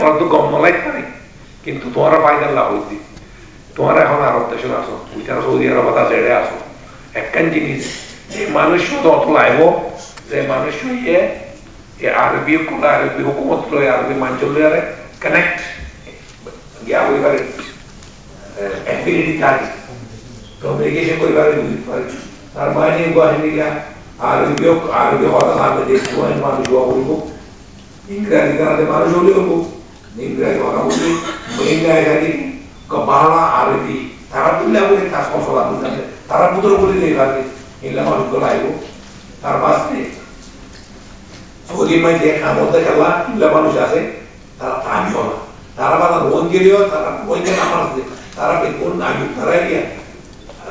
তোমার তো গম মলাই পারে কিন্তু তোমার ফাইনাল লাভ হইতে তোমার এখন আরব দেশে আসো ওইটারা সৌদি আরব ছেড়ে আসো একখান জিনিস যে মানুষ শুধু অত লাইব যে মানুষ হইয়ে আরবি আরবি হুকুমত লয় আরবি মাঞ্চল লয় কানেক্ট গিয়া হইবারে অ্যাফিনিটি থাকে কমিউনিকেশন করিবারে বুঝতে পারে তার মানে বাহিনীরা আরবি হওয়ার সামনে দেখতে মানুষ হওয়া বলব ইংরেজি কানাতে মানুষ হলে হবো ইংরেজি কথা বললে ইংরেজি বাংলা আরবি তারা তুললে বলে কাজ মশলা বুঝতে তারা পুত্র বলে নেই ভাবে এগুলা মানুষগুলো আইব তার পাশে সৌদি মাইতে খামতে খেলা এগুলা মানুষ আছে তারা আমি হলা তারা বাবা রোন গেলেও তারা বইকে নাম আছে তারা বেগুন আয়ু তারা গিয়া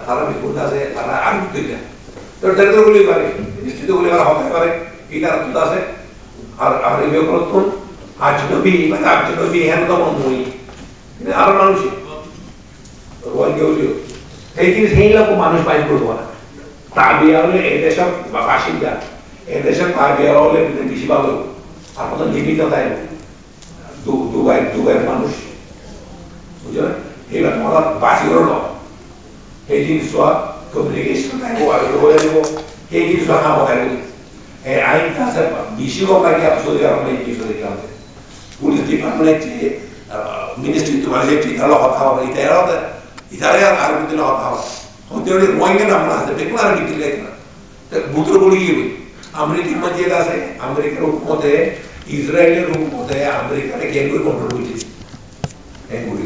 তারা বেগুন আছে তারা আয়ু দিলে তো তাদের গুলি পারে নিশ্চিত গুলি করা হতে পারে এটা তো আছে আর আরবি করতুন আজনবী মানে আজনবী হেন তো মই আর মানুষ রোন গেলেও এই জিনিস এই লোক মানুষ বাইর করবো না তাবিয়া হলে এদেশের বাসিন্দা এদেশের তাবিয়া হলে বেশি ভালো আর কোনো জীবিত তাই দুবাইয়ের মানুষ বুঝলো এবার তোমার বাসিরও নয় এই জিনিস কমিউনিকেশন হয়ে যাব এই জিনিস কাম হয় আইনটা আছে বেশি হোক আগে সৌদি আরব এই জিনিস দেখলাম পুলিশ ডিপার্টমেন্ট মিনিস্ট্রি তোমার যে ইতারা কথা হবে ইতারে আর দিলে কথা হবে হতে হলে রোহিঙ্গা নাম আছে দেখুন আর ডিটেল লেখা না বুদ্র বলি গিয়ে আমেরিকার মধ্যে আছে আমেরিকার হুকুমতে ইসরায়েলের হুকুমতে আমেরিকারে কেন করে কন্ট্রোল করছে এগুলি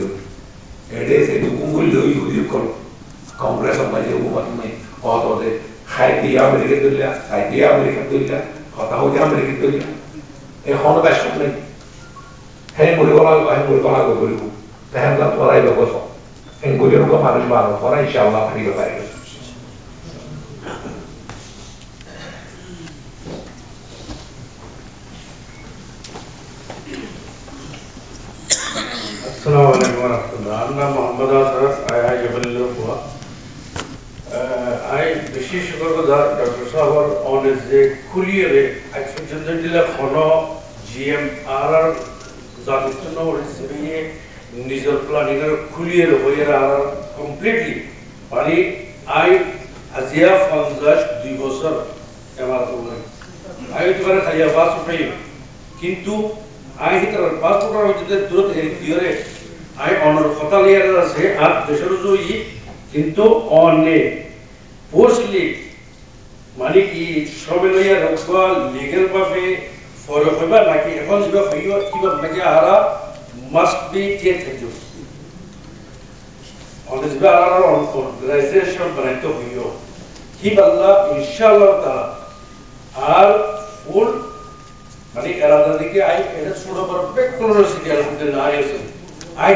এডে সে হুকুমগুলি ইহুদি করো কংগ্রেস সমাজে হুকুমত নেই হতে খাইতে আমেরিকা দিল্লা খাইতে আমেরিকা দিল্লা কথা হতে আমেরিকা দিল্লা এখন বেশ নেই হ্যাঁ মরিগলা করিব তাহলে তোরাই ব্যবস্থা এগুলির মানুষ ভালো করা ইনশাআল্লাহ ফিরে পারে السلام عليكم ورحمة الله. أنا محمد أشرف. I جبل الرفوع. I বিশেষ করে ডক্টর সাহেব অনেক যে খুলিয়ে একজন দিলে খনো জিএম আর জাতিত্ব হিসেবে নিজের প্ল্যানিংয়ের খুলিয়ে হয়ে আর কমপ্লিটলি মানে আই আজিয়া 52 বছর আমার করলাম আই তোমার খাইয়া বাস উঠাই কিন্তু আই হিতার পাসপোর্ট যদি দূরত হেরে আই অনর খতালিয়ার আছে আর দেশের জয়ী কিন্তু অনে পোস্টলি মানে কি সবে লইয়া রকবা লিগ্যাল ভাবে ফলো হইবা নাকি এখন যেবা হইও কিবা নাকি আরা মাস্ট বি টেকেন টু অনে যেবা আরা অর্গানাইজেশন বানাইতে হইও কি বাল্লা ইনশাআল্লাহ তাআলা আর ফুল মানে এরাদা দিকে আই এটা ছোট বড় টেকনোলজি আর মধ্যে না আছে আই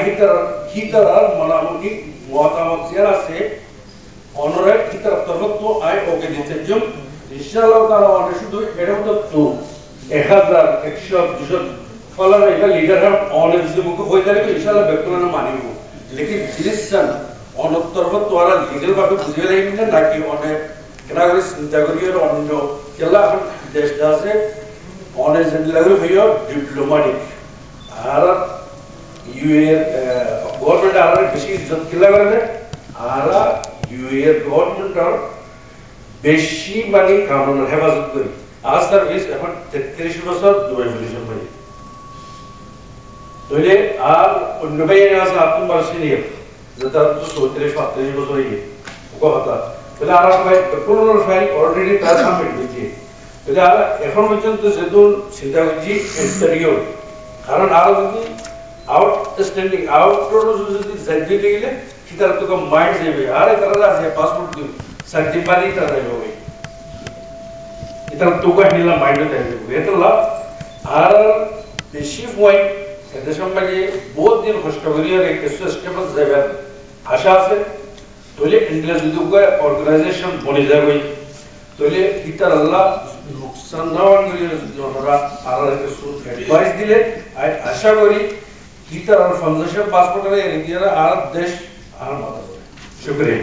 হিতার মনামুখী মতামত যারা আছে অনরে হিতার তরফ আই ওকে দিতে জম ইনশাআল্লাহ তাআলা অনে শুধু এরকম তো 1000 100 200 ফলার এটা লিডার হ্যাভ অনে যদি মুখ হয়ে যায় ইনশাআল্লাহ ব্যক্তিগত মানিব লেকিন জিনিসন অনর তরফ তোরা লিগ্যাল ভাবে বুঝে লাইন না নাকি অনে কেনা করে চিন্তা করিও অন্য কেলা দেশ আছে অনেক লাগলো হইও ডিপ্লোম্যাটিক আর ইউএ গভর্নমেন্ট আর বেশি ইজ্জত কিলা করে আর ইউএ গভর্নমেন্ট আর বেশি মানে কানুনের হেফাজত করি আজ তার বয়স এখন 33 বছর দুবাই পুলিশের ভাই তাহলে আর অন্য ভাইয়ের আছে আপনি মার্সিনিয়া যেটা তো 34 35 বছর হয়ে কথা তাহলে আর ভাই পুরোনো ফাইল অলরেডি তার সাবমিট হয়েছে তাহলে আর এখন পর্যন্ত যেহেতু চিন্তা করছি ইন্টারভিউ কারণ আরো যদি আউটস্ট্যান্ডিং আউটডোর যদি সার্টিফিকেট গেলে সেটার তো মাইন্ড যাবে আর তারা আছে পাসপোর্ট দিও সার্টিফিকেট তারা হবে এটা তো কই নিলা মাইন্ড দেবে এটা লাভ আর বেশি পয়েন্ট এতে সম্বন্ধে বহুত দিন কষ্ট করি আর একটা সিস্টেম যাবে আশা আছে তাহলে ইন্ডিয়া যদি অর্গানাইজেশন বনে যাবে তাহলে ইতার আল্লাহ নুকসান না হওয়ার জন্য আর কিছু অ্যাডভাইস দিলে আশা করি ইতার আর ফাউন্ডেশন পাসপোর্টের এরিয়া আর দেশ আর মাথা শুকরিয়া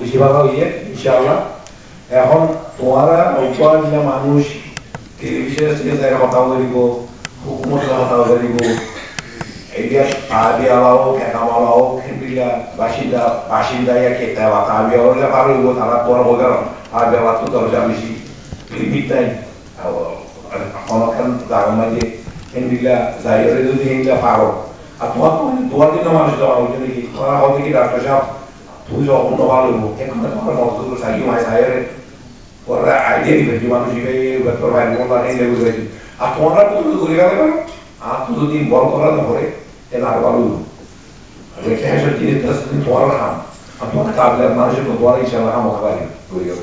বেশি ভালো হইয়ে ইনশাআল্লাহ এখন তোমারা উপর দিলা মানুষ টেলিভিশনে কথা বলিব হুকুমত কথা বলিব এইটা তাবিয়ালাও কেনামালাও খেন্দিলা বাসিন্দাইয়া খেতে বা তাবিয়ালা পারিব তারা পর বগার তাবিয়ালা তো দরজা বেশি লিমিট নাই অনখান জায়গা মাঝে খেন্দিলা যাইরে যদি খেন্দিলা পারো আর তোমার তো দুয়ার দিন মানুষ দেওয়া হইছে নাকি তোরা হবে কি ডাক্তার সাহেব তুই যখন ভালো হইব এখন তোমার মজদুর সাইকি মাই সাইরে ওরা আইডিয়া দিবে যে মানুষ বেতর ভাই মোল্লা নেই লেগে গেছে আর তোমরা কত করে গেলে আর তো যদি বল করা না পড়ে তাহলে আর ভালো রেখে এসে জিনিস 10 দিন পর খাম আর তোমার তাহলে মানুষের তো বড় ইচ্ছা না খামো খাবারই করে গেল